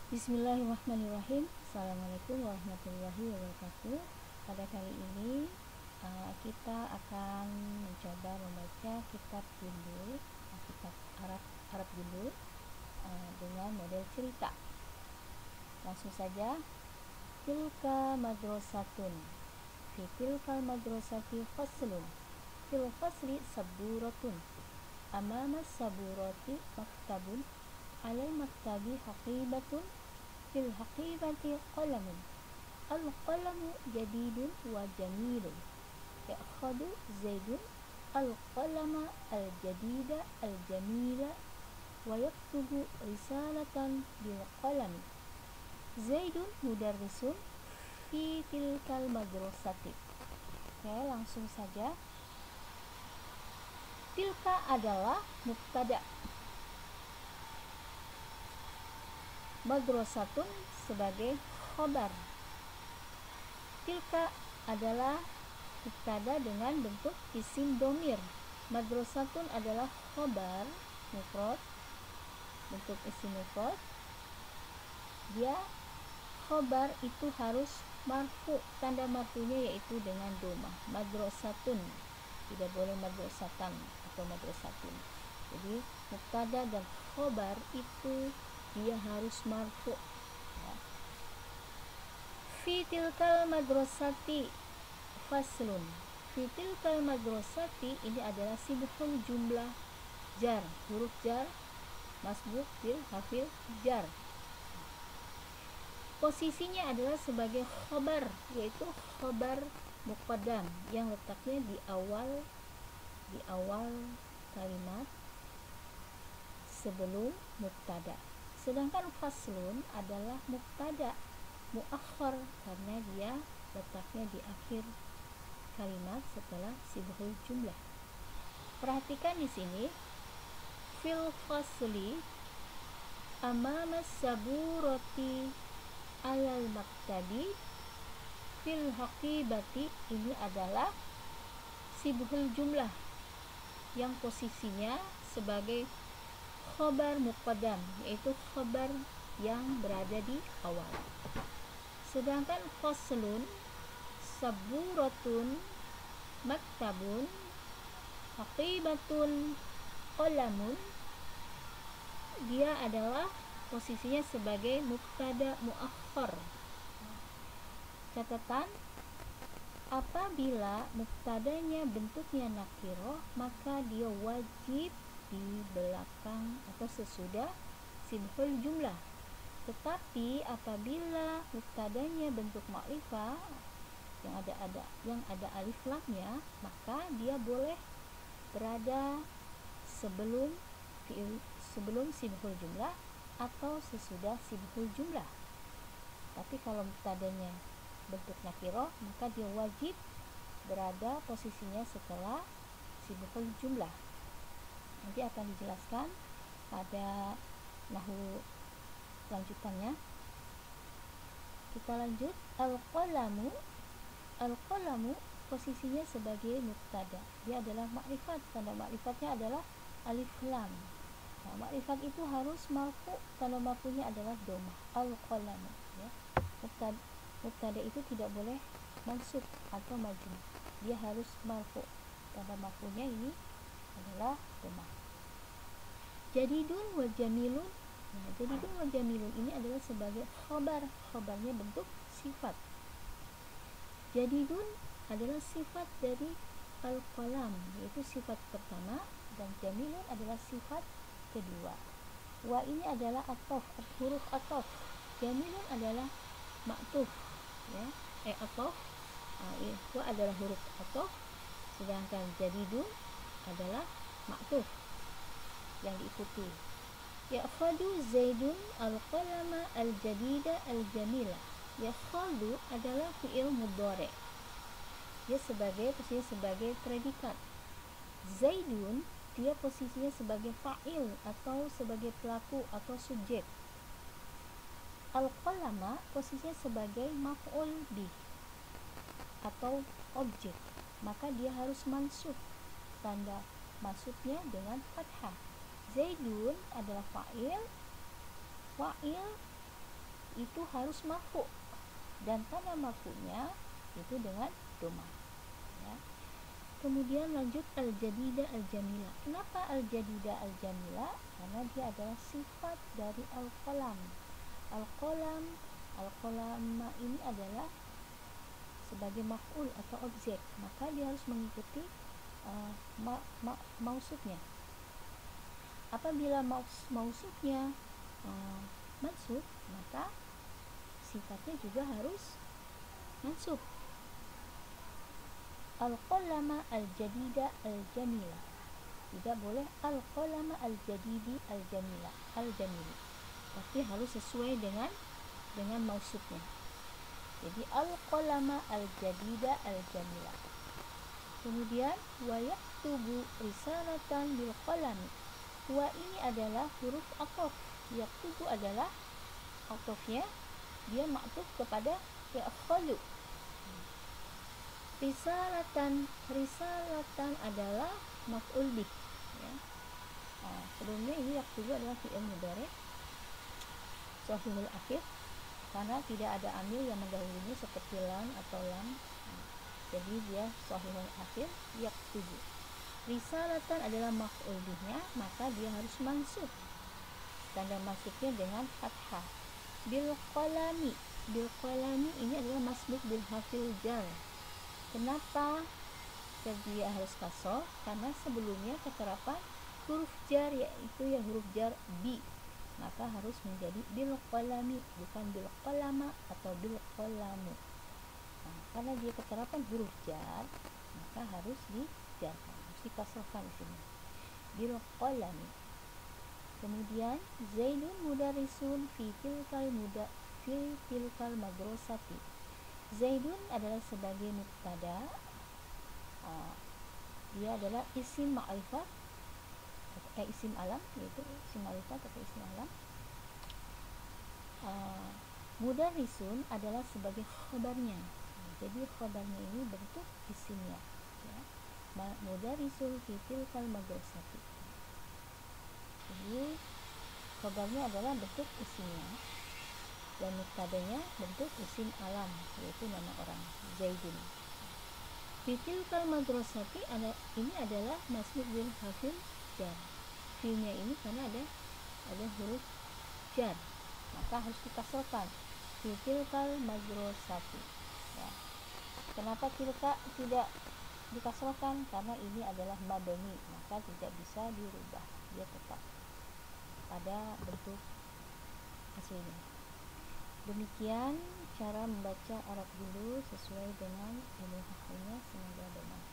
Bismillahirrahmanirrahim. Assalamualaikum warahmatullahi wabarakatuh. Pada kali ini kita akan mencoba membaca kitab Jundul, kitab Arab Jundul dengan model cerita. Langsung saja. Tilka madrasatun. Fi tilkal madrasati faslun. Fil fasli saburatun. Amama saburati maktabun. Alal maktabi haqibatun. Fil haqibati qalamun. Al-qalamu jadidun wa jamilun. Ya'khadu Zaidun al-qalama al-jadida al-jamila wa yaktubu risalatan bil qalami. Zaidun mudarrisun fi tilkal madrasati. Oke, langsung saja. Tilka adalah mubtada. Madrasatun sebagai khobar. Tilka adalah mubtada dengan bentuk isim domir. Madrasatun adalah khobar mufrad, bentuk isim mufrad. Dia khobar itu harus marfu, tanda marfunya yaitu dengan domah. Madrasatun, tidak boleh madrasatan atau madrasatun. Jadi mubtada dan khobar itu dia harus marfu. Fi tilkal madrasati faslun. Fi tilkal madrasati ini adalah sibhul jumlah jar, huruf jar masbuk bil hafil jar. Posisinya adalah sebagai khobar, yaitu khobar muqaddam yang letaknya di awal kalimat sebelum mubtada. Sedangkan faslun adalah mubtada muakhar karena dia letaknya di akhir kalimat setelah sibhul jumlah. Perhatikan di sini fil fasli amama saburati alal maktabi fil haqibati ini adalah sibhul jumlah yang posisinya sebagai khobar muqaddam, yaitu khobar yang berada di awal. Sedangkan faslun saburatun maktabun haqibatun qalamun dia adalah posisinya sebagai mubtada muakhar. Catatan, apabila mubtadanya bentuknya nakirah, maka dia wajib di belakang atau sesudah sibhul jumlah. Tetapi apabila mubtadanya bentuk ma'rifah yang ada alif lamnya, maka dia boleh berada sebelum sibhul jumlah atau sesudah sibhul jumlah. Tapi kalau mubtadanya bentuk nakirah, maka dia wajib berada posisinya setelah sibhul jumlah. Nanti akan dijelaskan pada nahwu lanjutannya. Kita lanjut. Al-qalamu posisinya sebagai mubtada. Dia adalah makrifat. Tanda makrifatnya adalah alif lam. Nah, makrifat itu harus marfu, tanda marfunya adalah domah. Al-qalamu, ya. Mubtada itu tidak boleh mansub atau majrur. Dia harus marfu. Tanda marfunya ini adalah domah. Jadidun wa jamilun. Nah, jadidun wa jamilun ini adalah sebagai khobar. Khobarnya bentuk sifat. Jadidun adalah sifat dari al-qalam, yaitu sifat pertama, dan jamilun adalah sifat kedua. Wa ini adalah atof, huruf atof. Jamilun adalah ma'tuf, ya. Atof. Wa adalah huruf atof, sedangkan jadidun adalah ma'tuf yang diikuti. Ya'khadu Zaidun al-qalama al-jadida al-jamila. Ya'khadu adalah fi'il mudhari'. Dia posisinya sebagai predikat. Zaidun dia posisinya sebagai fa'il atau sebagai pelaku atau subjek. Al-qalama posisinya sebagai maf'ul bih atau objek. Maka dia harus mansub. Tanda mansubnya dengan fathah. Zaidun adalah fa'il itu harus marfu, dan tanda marfunya itu dengan domah, ya. Kemudian lanjut al-jadida al-jamila. Kenapa al-jadida al-jamila? Karena dia adalah sifat dari al-qalam. Al-qalam ini adalah sebagai maf'ul atau objek, maka dia harus mengikuti mausufnya. Apabila mausufnya mansub, maka sifatnya juga harus mansub. Al-qalama al-jadida al-jamila. Tidak boleh al-qalama al-jadidi al-jamili, tapi harus sesuai dengan mausufnya. Jadi al-qalama al-jadida al-jamila. Kemudian wa yaktubu risalatan bil qalami. Wa ini adalah huruf ataf. Yaktubu adalah atafnya, dia ma'tuf kepada ya'khalu. Risalatan adalah maf'ul bih, ya. Sebelumnya ini yaktubu adalah fi'il mudhari' shahihul akhir, karena tidak ada amil yang mendahulunya seperti lam atau lam. Jadi dia shahihul akhir, yaktubu. Risalatan adalah maf'ul bihnya, maka dia harus mansub. Tanda mansubnya dengan fathah. Bil qalami ini adalah masbuk bil hafil jar. Kenapa dia harus kasroh? Karena sebelumnya keterapan huruf jar, yaitu ya huruf jar bi, maka harus menjadi bil qalami, bukan bil qalama atau bil qalamu. Karena dia keterapan huruf jar, maka harus dijarkan, harus dikasrohkan di sini. Bil qalami. Kemudian Zaidun mudarrisun fi tilkal madrasati. Zaidun adalah sebagai mubtada, dia adalah isim ma'rifat, isim alam, yaitu isim ma'rifat atau isim alam. Mudarrisun adalah sebagai khabarnya. Jadi khabarnya ini bentuk isimnya, ya. Mudarrisun fi tilkal madrasati. Jadi khabarnya adalah bentuk isimnya, dan mubtadanya bentuk isim alam, yaitu nama orang Zaidun. Fitilkal madrasati ini adalah masbuk bil hafil jar. Filnya ini karena ada huruf jar, maka harus dikasrohkan. Fitilkal madrasati, ya. Kenapa tilka tidak dikasrohkan? Karena ini adalah mabni, maka tidak bisa dirubah, dia tetap pada bentuk aslinya. Demikian cara membaca Arab dulu sesuai dengan ilmu hakinya. Semoga bermanfaat.